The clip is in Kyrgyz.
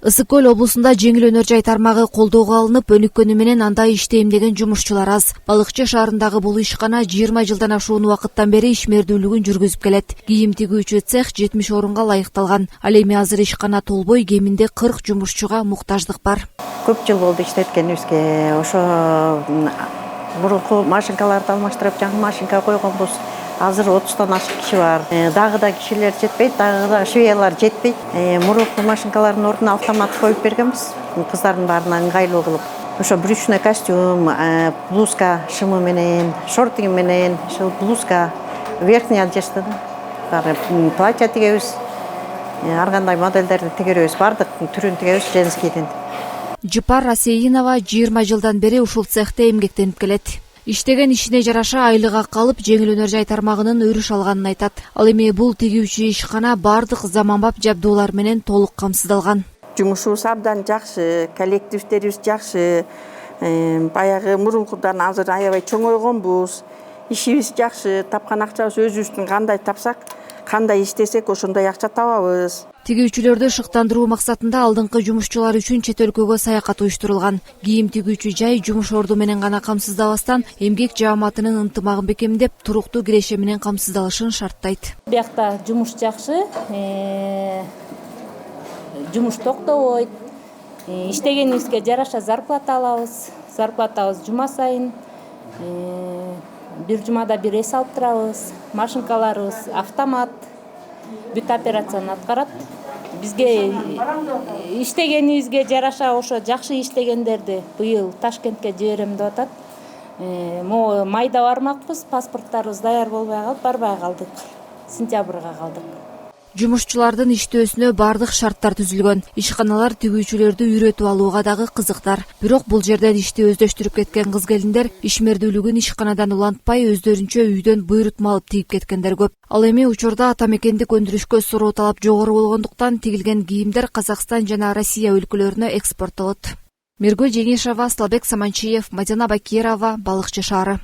Ысык Көл облусунда жеңил өнөр жай тармагы колдоого алынып, өнүккөнү менен андай иштейм деген жумушчулар аз. Балыкчы шаарындагы бул ишкана 20 жылдан ашуун убакыттан бери ишмердүүлүгүн жүргүзүп келет. Кийим тигүүчү цех 70 орунга ылайыкталган. Ал эми азыр ишкана толбой, кеминде 40 жумушчуга муктаждык бар. Көп жыл болду иштеткенибизге. Ошо мурунку машинкаларды алмаштырып, жаңы машинка койгонбуз. Азыр 30-тан ашык киши бар. Дагы да кишилер жетпейт, дагы да швеялар жетпейт. Мурунку машинкалардын ордуна автомат коюп бергенбиз. Кыздардын баарына ыңгайлуу кылып. Ошо брючный костюм, блузка шымы менен, шорты менен, блузка, верхняя одежда, платье тигебиз. Ар кандай модельдерди тигеребиз, бардык түрүн тигебиз женскийдин. Жыпар Расеинова 20 жылдан бери ушул цехте эмгектенип келет. Иштеген ишине жараша айлык акы алып, жеңил өнөр жай тармагынын өрүш алганын айтат. Ал эми бул тигүүчү ишкана бардык заманбап жабдуулар менен толук камсыздалган. Жумушубуз абдан жакшы, коллективдерибиз жакшы. Баягы мурункудан азыр аябай чоңойгонбуз. Ишибиз жакшы, тапкан акчабыз өзүбүздүн кандай тапсак, кандай иштесек ошондой акча табабыз. Тигүүчүлөрдү шыктандыруу максатында алдыңкы жумушчулар үчүн чет өлкөгө саякат уюштурулган. Кийим тигүүчү жай жумуш орду менен гана камсыздабастан, эмгек жааматынын ынтымагын бекемдеп, туруктуу киреше менен камсыздалышын шарттайт. Биякта жумуш жакшы, жумуш токтобойт. Иштегенибизге жараша зарплата алабыз. Зарплатабыз жума сайын. Бир жумада бир эс алып турабыз. Машинкаларыбыз автомат. Бүт операцияны аткарат. Бизге иштегенибизге жараша ошо жакшы иштегендерди быйыл Ташкентке жиберем деп атат. Могу майда бармакпыз, паспорттарыбыз даяр болбой калып, барбай калдык. Сентябрга калдык. Жумушчулардын иштөөсүнө бардык шарттар түзүлгөн. Ишканалар тигүүчүлөрдү үйрөтүп алууга дагы кызыктар. Бирок бул жерден ишти өздөштүрүп кеткен кыз келиндер ишмердүүлүгүн ишканадан улантпай, өздөрүнчө үйдөн буйрутма алып тигип кеткендер көп. Ал эми учурда атамекендик өндүрүшкө суроо талап жогору болгондуктан тигилген кийимдер Казакстан жана Россия өлкөлөрүнө экспорттолот. Миргүл Жеңишева, Аслабек Саманчиев, Мадина Бакирова, Балыкчы шаары.